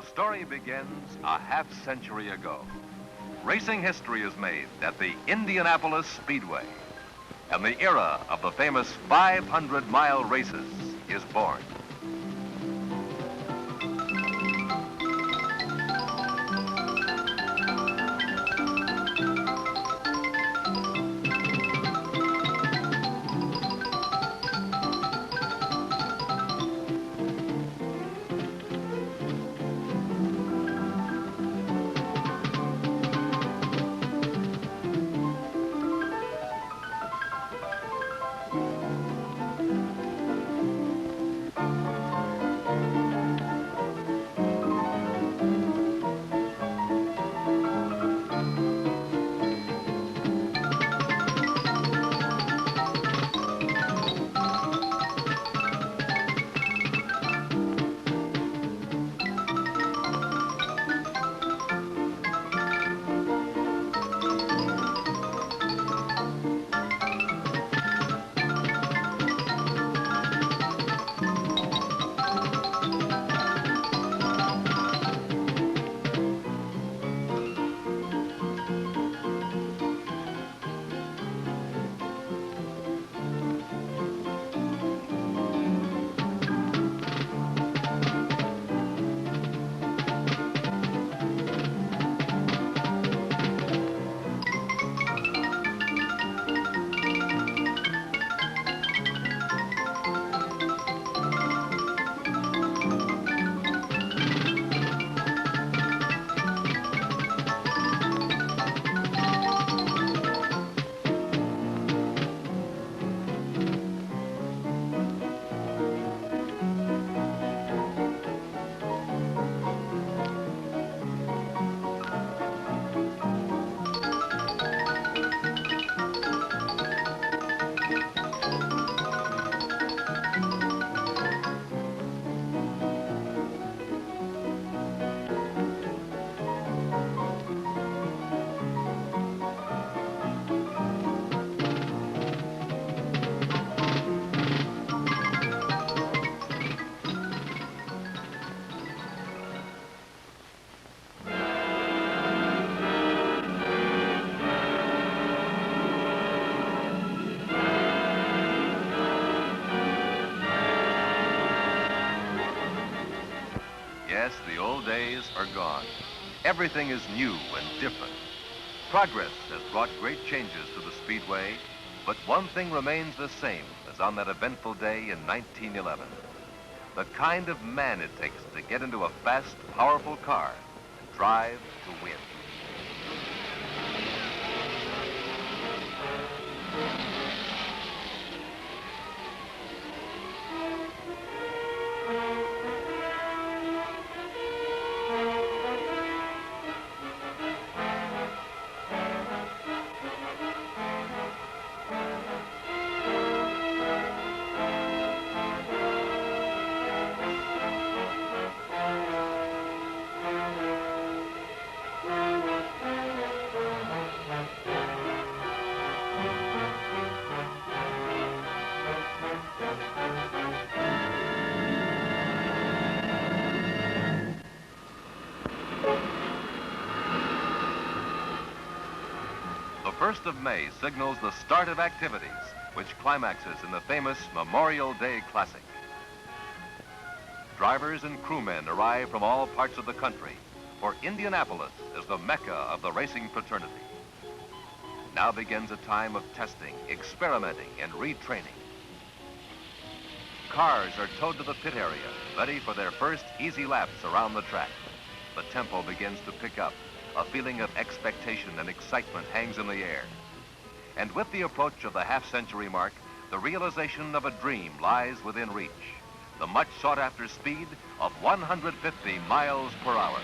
story begins a half-century ago. Racing history is made at the Indianapolis Speedway, and the era of the famous 500-mile races is born. Yes, the old days are gone. Everything is new and different. Progress has brought great changes to the Speedway, but one thing remains the same as on that eventful day in 1911. The kind of man it takes to get into a fast, powerful car and drive to win. The 1st of May signals the start of activities, which climaxes in the famous Memorial Day Classic. Drivers and crewmen arrive from all parts of the country, for Indianapolis is the mecca of the racing fraternity. Now begins a time of testing, experimenting, and retraining. Cars are towed to the pit area, ready for their first easy laps around the track. The tempo begins to pick up. A feeling of expectation and excitement hangs in the air. And with the approach of the half-century mark, the realization of a dream lies within reach. The much sought-after speed of 150 miles per hour.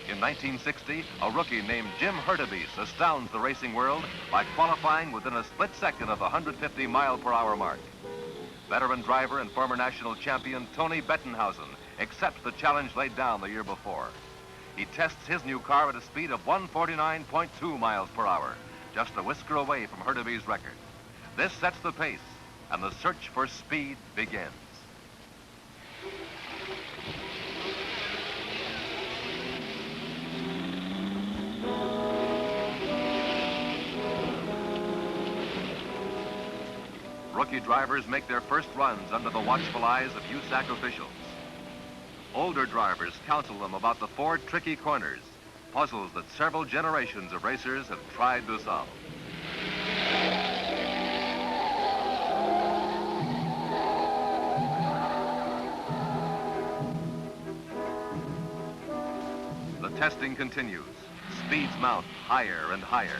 In 1960, a rookie named Jim Hurtubise astounds the racing world by qualifying within a split second of the 150 mile per hour mark. Veteran driver and former national champion Tony Bettenhausen accepts the challenge laid down the year before. He tests his new car at a speed of 149.2 miles per hour, just a whisker away from Hurtubise's record. This sets the pace, and the search for speed begins. rookie drivers make their first runs under the watchful eyes of USAC officials. Older drivers counsel them about the 4 tricky corners, puzzles that several generations of racers have tried to solve. The testing continues. Speeds mount higher and higher.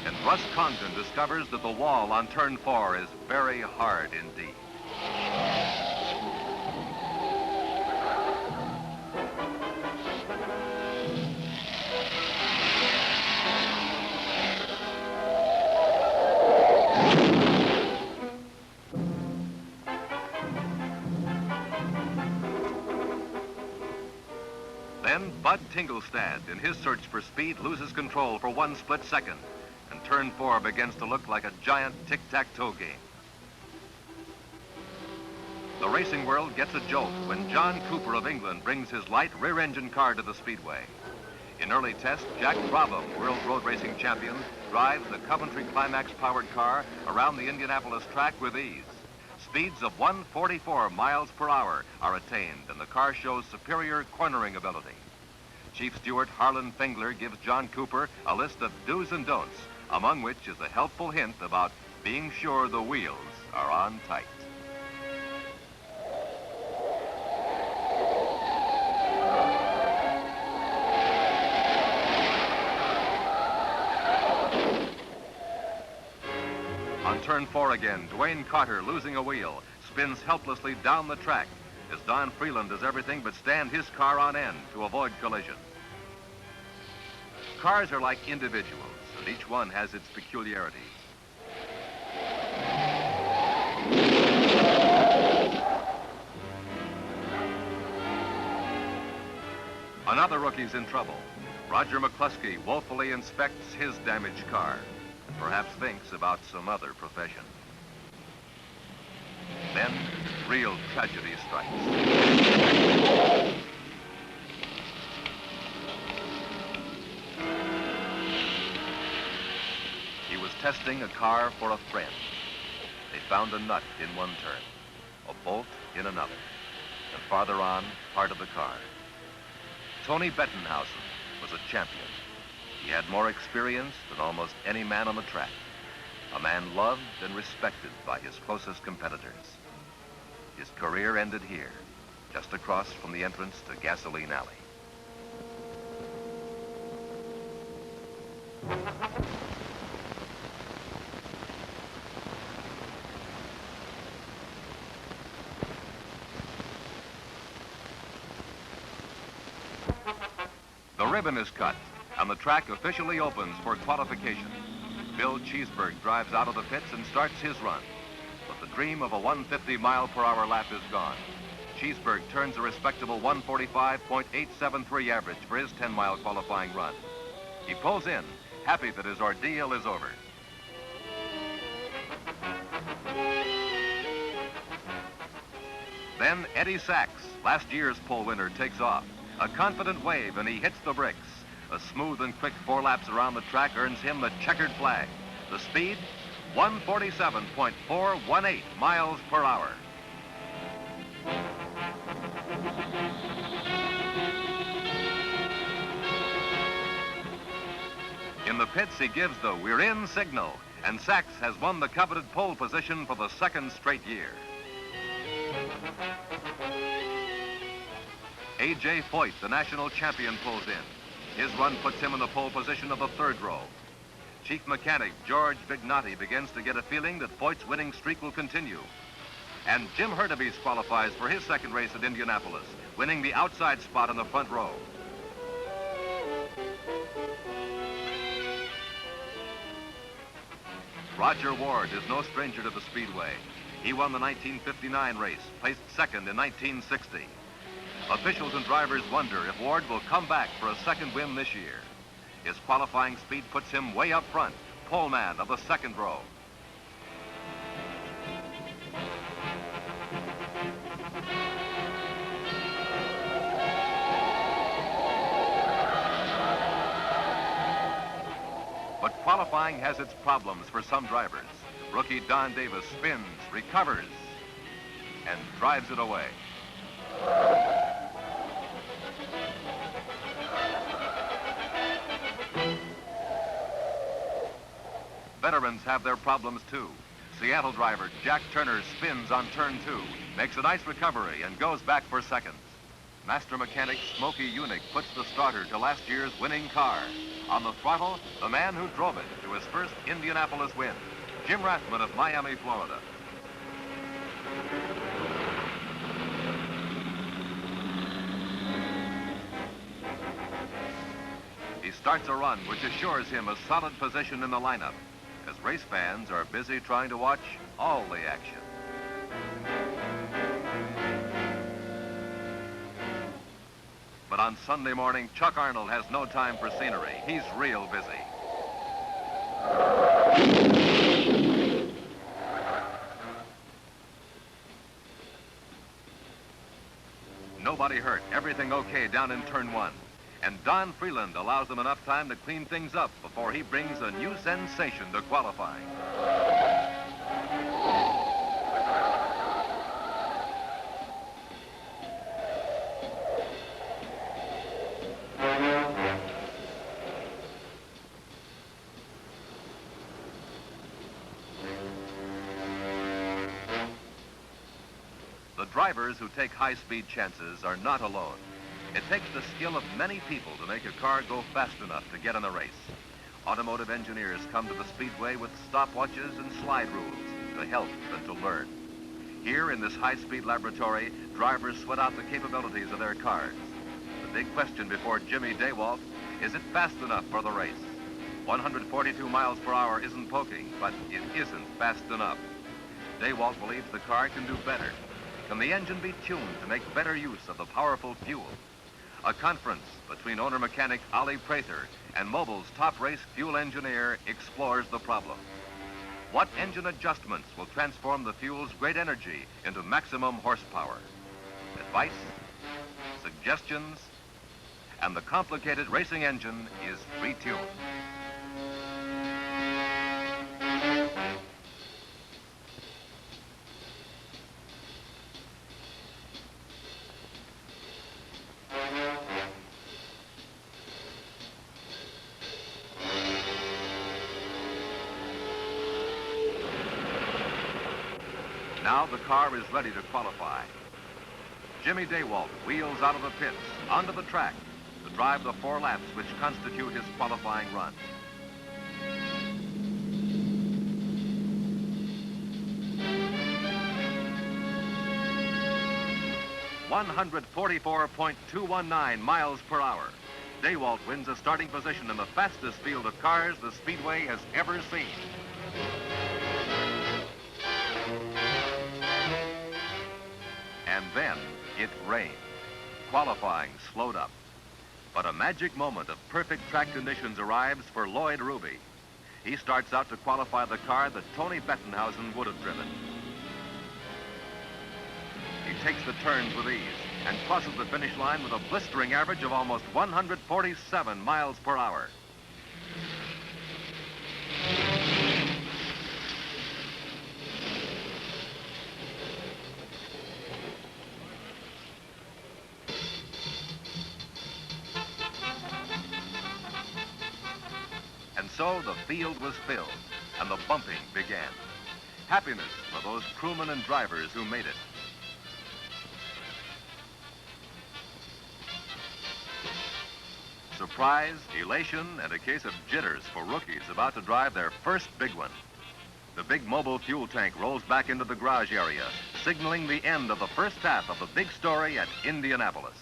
And Russ Congdon discovers that the wall on turn 4 is very hard indeed. Then Bud Tinglestad, in his search for speed, loses control for 1 split second, and turn 4 begins to look like a giant tic-tac-toe game. The racing world gets a jolt when John Cooper of England brings his light rear-engine car to the speedway. In early tests, Jack Brabham, world road racing champion, drives the Coventry Climax-powered car around the Indianapolis track with ease. Speeds of 144 miles per hour are attained, and the car shows superior cornering ability. Chief Steward Harlan Fingler gives John Cooper a list of do's and don'ts, among which is a helpful hint about being sure the wheels are on tight. On turn 4 again, Dwayne Carter, losing a wheel, spins helplessly down the track as Don Freeland does everything but stand his car on end to avoid collision. Cars are like individuals, and each one has its peculiarities. Another rookie's in trouble. Roger McCluskey woefully inspects his damaged car, and perhaps thinks about some other profession. Then, real tragedy strikes. He was testing a car for a friend. They found a nut in one turn, a bolt in another, and farther on, part of the car. Tony Bettenhausen was a champion. He had more experience than almost any man on the track, a man loved and respected by his closest competitors. His career ended here, just across from the entrance to Gasoline Alley. The ribbon is cut, and the track officially opens for qualification. Bill Cheeseburg drives out of the pits and starts his run. But the dream of a 150-mile-per-hour lap is gone. Cheeseburg turns a respectable 145.873 average for his 10-mile qualifying run. He pulls in, happy that his ordeal is over. Then Eddie Sachs, last year's pole winner, takes off. A confident wave, and he hits the bricks. A smooth and quick 4 laps around the track earns him the checkered flag. The speed, 147.418 miles per hour. In the pits, he gives the "we're in" signal, and Sachs has won the coveted pole position for the 2nd straight year. A.J. Foyt, the national champion, pulls in. His run puts him in the pole position of the 3rd row. Chief mechanic George Vignotti begins to get a feeling that Foyt's winning streak will continue. And Jim Hurtubise qualifies for his 2nd race at Indianapolis, winning the outside spot in the front row. Roger Ward is no stranger to the Speedway. He won the 1959 race, placed 2nd in 1960. Officials and drivers wonder if Ward will come back for a 2nd win this year. His qualifying speed puts him way up front, pole man of the 2nd row. But qualifying has its problems for some drivers. Rookie Don Davis spins, recovers, and drives it away. Veterans have their problems too. Seattle driver Jack Turner spins on turn 2, makes a nice recovery, and goes back for seconds. Master mechanic Smokey Unick puts the starter to last year's winning car. On the throttle, the man who drove it to his first Indianapolis win, Jim Rathman of Miami, Florida. He starts a run which assures him a solid position in the lineup, as race fans are busy trying to watch all the action. But on Sunday morning, Chuck Arnold has no time for scenery. He's real busy. Nobody hurt, everything okay down in turn 1. And Don Freeland allows them enough time to clean things up before he brings a new sensation to qualifying. The drivers who take high-speed chances are not alone. It takes the skill of many people to make a car go fast enough to get in the race. Automotive engineers come to the speedway with stopwatches and slide rules to help and to learn. Here in this high-speed laboratory, drivers sweat out the capabilities of their cars. The big question before Jimmy Daywalt, is it fast enough for the race? 142 miles per hour isn't poking, but it isn't fast enough. Daywalt believes the car can do better. Can the engine be tuned to make better use of the powerful fuel? A conference between owner-mechanic Ollie Prather and Mobil's top race fuel engineer explores the problem. What engine adjustments will transform the fuel's great energy into maximum horsepower? Advice, suggestions, and the complicated racing engine is retuned. Now the car is ready to qualify. Jimmy Daywalt wheels out of the pits onto the track to drive the 4 laps which constitute his qualifying run. .219 miles per hour. Daywalt wins a starting position in the fastest field of cars the Speedway has ever seen. And then it rained. Qualifying slowed up. But a magic moment of perfect track conditions arrives for Lloyd Ruby. He starts out to qualify the car that Tony Bettenhausen would have driven. He takes the turns with ease and crosses the finish line with a blistering average of almost 147 miles per hour. And so the field was filled, and the bumping began. Happiness for those crewmen and drivers who made it. Surprise, elation, and a case of jitters for rookies about to drive their first big one. The big mobile fuel tank rolls back into the garage area, signaling the end of the first half of the big story at Indianapolis.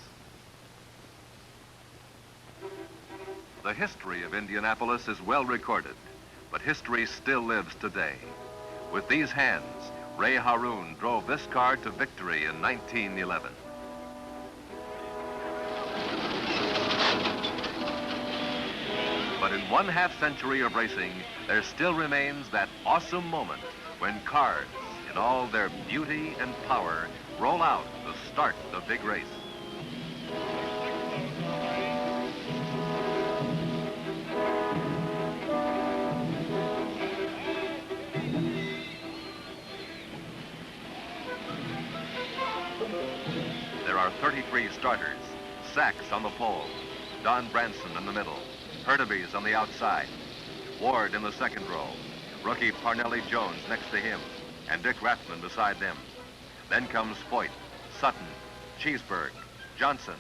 The history of Indianapolis is well recorded, but history still lives today. With these hands, Ray Harroun drove this car to victory in 1911. But in 1/2 century of racing, there still remains that awesome moment when cars, in all their beauty and power, roll out to start the big race. are 33 starters. Sachs on the pole, Don Branson in the middle, Hurtubise on the outside, Ward in the second row, rookie Parnelli Jones next to him, and Dick Rathman beside them. Then comes Foyt, Sutton, Cheeseburg, Johnson,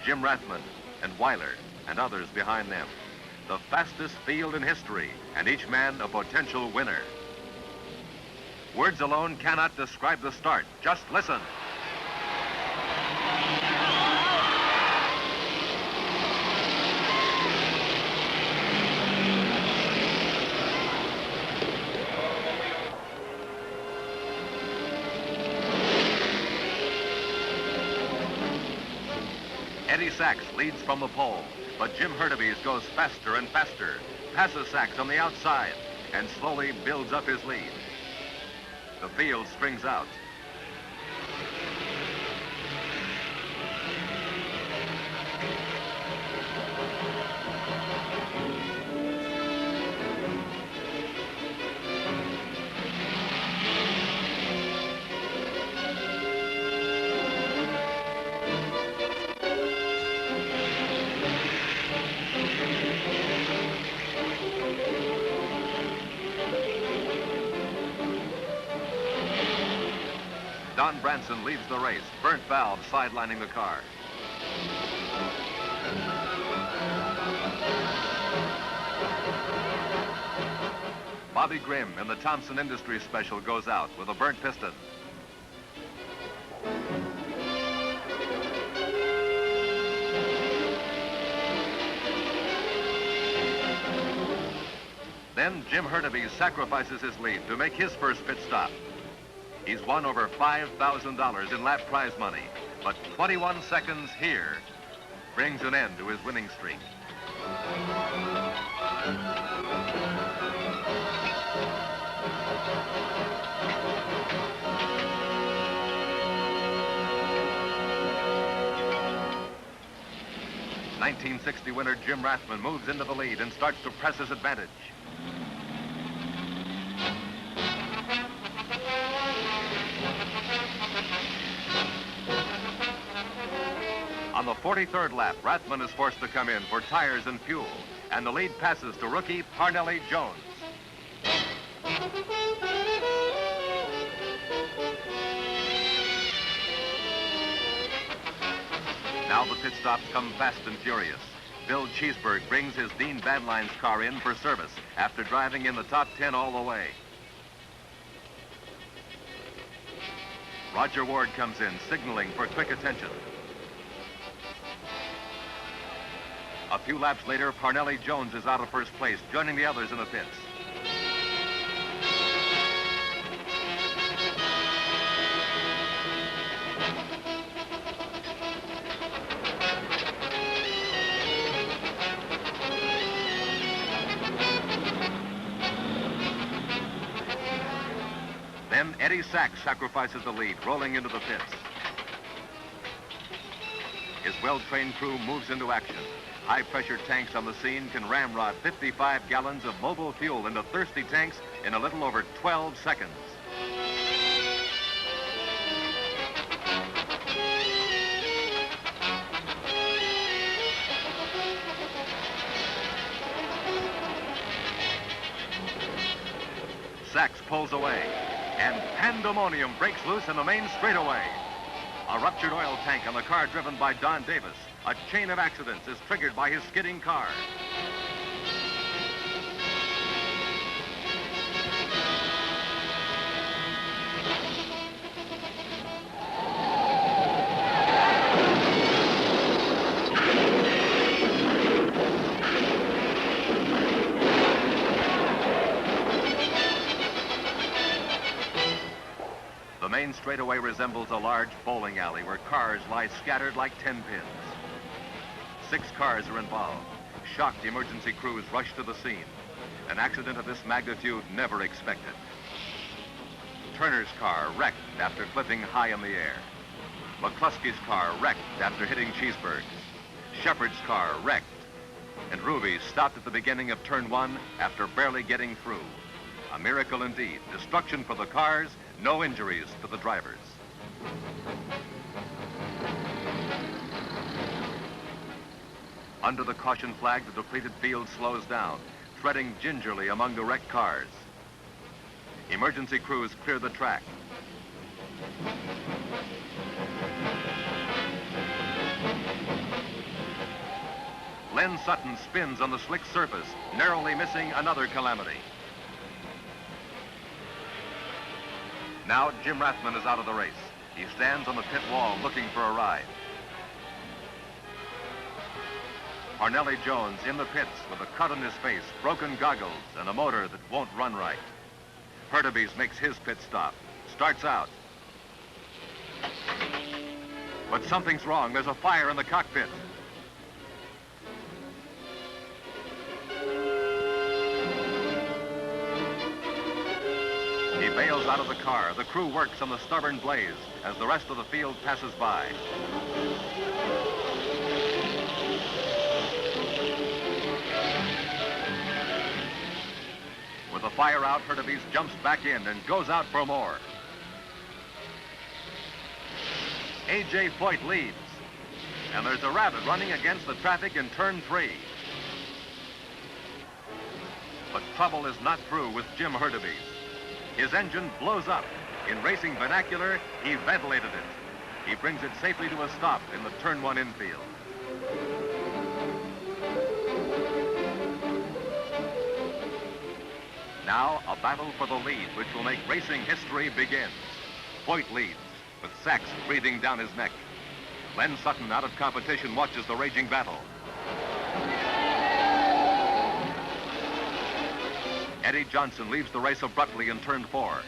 Jim Rathman, and Weiler, and others behind them. The fastest field in history, and each man a potential winner. Words alone cannot describe the start. Just listen. Eddie Sachs leads from the pole, but Jim Hurtubise goes faster and faster, passes Sachs on the outside, and slowly builds up his lead. The field strings out. Don Branson leads the race, burnt valve sidelining the car. Bobby Grimm in the Thompson Industries Special goes out with a burnt piston. Then Jim Hurtubise sacrifices his lead to make his first pit stop. He's won over $5,000 in lap prize money, but 21 seconds here brings an end to his winning streak. '60 winner Jim Rathman moves into the lead and starts to press his advantage. On the 43rd lap, Rathman is forced to come in for tires and fuel, and the lead passes to rookie Parnelli Jones. Now the pit stops come fast and furious. Bill Cheeseburg brings his Dean Badline's car in for service after driving in the top 10 all the way. Roger Ward comes in, signaling for quick attention. A few laps later, Parnelli Jones is out of first place, joining the others in the pits. Then Eddie Sachs sacrifices the lead, rolling into the pits. His well-trained crew moves into action. High-pressure tanks on the scene can ramrod 55 gallons of mobile fuel into thirsty tanks in a little over 12 seconds. Sachs pulls away, and pandemonium breaks loose in the main straightaway. A ruptured oil tank on the car driven by Don Davis. A chain of accidents is triggered by his skidding car. The main straightaway resembles a large bowling alley where cars lie scattered like 10 pins. 6 cars are involved. Shocked emergency crews rush to the scene. An accident of this magnitude never expected. Turner's car wrecked after flipping high in the air. McCluskey's car wrecked after hitting Cheeseburg's. Shepard's car wrecked. And Ruby stopped at the beginning of turn 1 after barely getting through. A miracle indeed. Destruction for the cars, no injuries to the drivers. Under the caution flag, the depleted field slows down, treading gingerly among the wrecked cars. Emergency crews clear the track. Len Sutton spins on the slick surface, narrowly missing another calamity. Now Jim Rathman is out of the race. He stands on the pit wall looking for a ride. Parnelli Jones in the pits with a cut on his face, broken goggles, and a motor that won't run right. Hurtubise makes his pit stop, starts out. But something's wrong. There's a fire in the cockpit. He bails out of the car. The crew works on the stubborn blaze as the rest of the field passes by. With the fire out, Hurtubise jumps back in and goes out for more. A.J. Foyt leads. And there's a rabbit running against the traffic in turn 3. But trouble is not through with Jim Hurtubise. His engine blows up. In racing vernacular, he ventilated it. He brings it safely to a stop in the turn 1 infield. Now, a battle for the lead, which will make racing history begin. Foyt leads, with Sachs breathing down his neck. Len Sutton, out of competition, watches the raging battle. Eddie Johnson leaves the race abruptly in turn 4.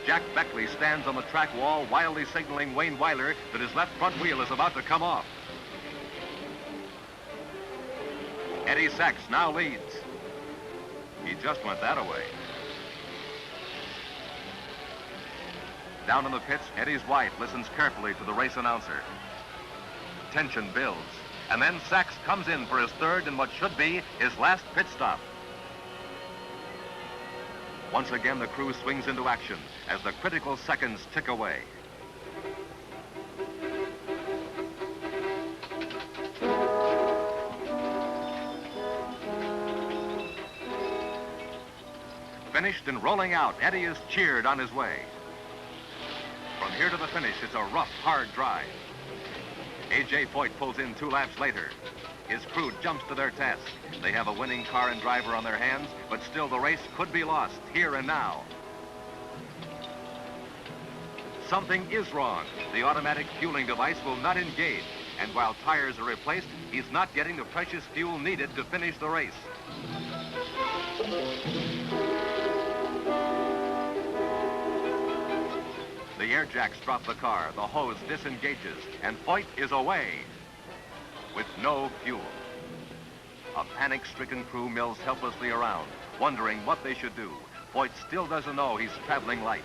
Jack Beckley stands on the track wall, wildly signaling Wayne Weiler that his left front wheel is about to come off. Eddie Sachs now leads. He just went that away. Down in the pits, Eddie's wife listens carefully to the race announcer. Tension builds, and then Sachs comes in for his third and what should be his last pit stop. Once again, the crew swings into action as the critical seconds tick away. Finished and rolling out, Eddie is cheered on his way. From here to the finish, it's a rough, hard drive. A.J. Foyt pulls in 2 laps later. His crew jumps to their task. They have a winning car and driver on their hands, but still the race could be lost here and now. Something is wrong. The automatic fueling device will not engage, and while tires are replaced, he's not getting the precious fuel needed to finish the race. The air jacks drop the car, the hose disengages, and Foyt is away with no fuel. A panic-stricken crew mills helplessly around, wondering what they should do. Foyt still doesn't know he's traveling light.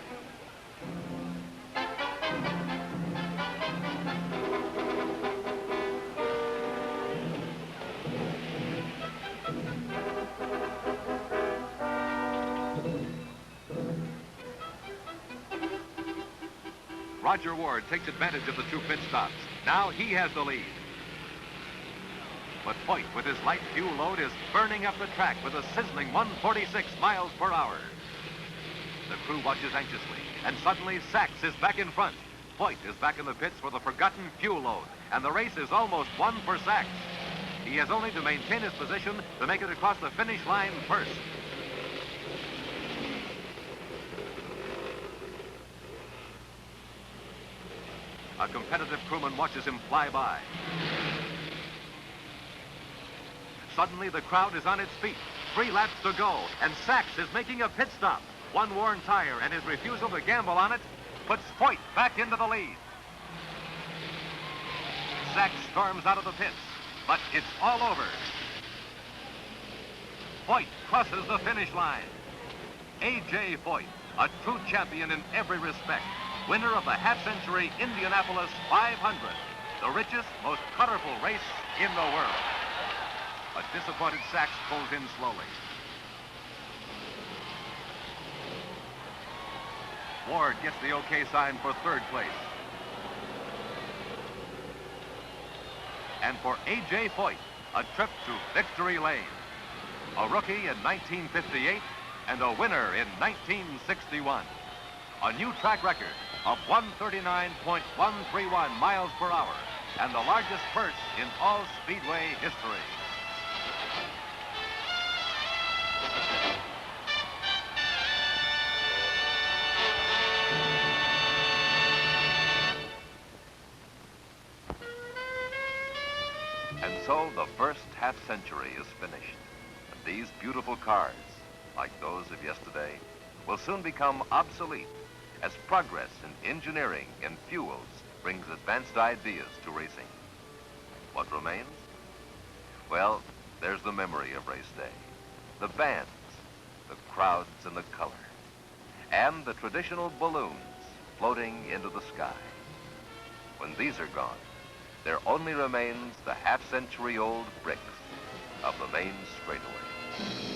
Roger Ward takes advantage of the 2 pit stops. Now he has the lead. But Foyt, with his light fuel load, is burning up the track with a sizzling 146 miles per hour. The crew watches anxiously, and suddenly Sachs is back in front. Foyt is back in the pits with a forgotten fuel load, and the race is almost won for Sachs. He has only to maintain his position to make it across the finish line first. A competitive crewman watches him fly by. Suddenly, the crowd is on its feet. 3 laps to go, and Sachs is making a pit stop. 1 worn tire, and his refusal to gamble on it puts Foyt back into the lead. Sachs storms out of the pits, but it's all over. Foyt crosses the finish line. A.J. Foyt, a true champion in every respect. Winner of the half-century Indianapolis 500, the richest, most colorful race in the world. A disappointed Sachs pulls in slowly. Ward gets the OK sign for 3rd place. and for A.J. Foyt, a trip to victory lane. A rookie in 1958 and a winner in 1961. A new track record of 139.131 miles per hour and the largest burst in all Speedway history. And so the first half century is finished. And these beautiful cars, like those of yesterday, will soon become obsolete as progress in engineering and fuels brings advanced ideas to racing. What remains? Well, there's the memory of race day, the bands, the crowds and the color, and the traditional balloons floating into the sky. When these are gone, there only remains the half-century-old bricks of the main straightaway.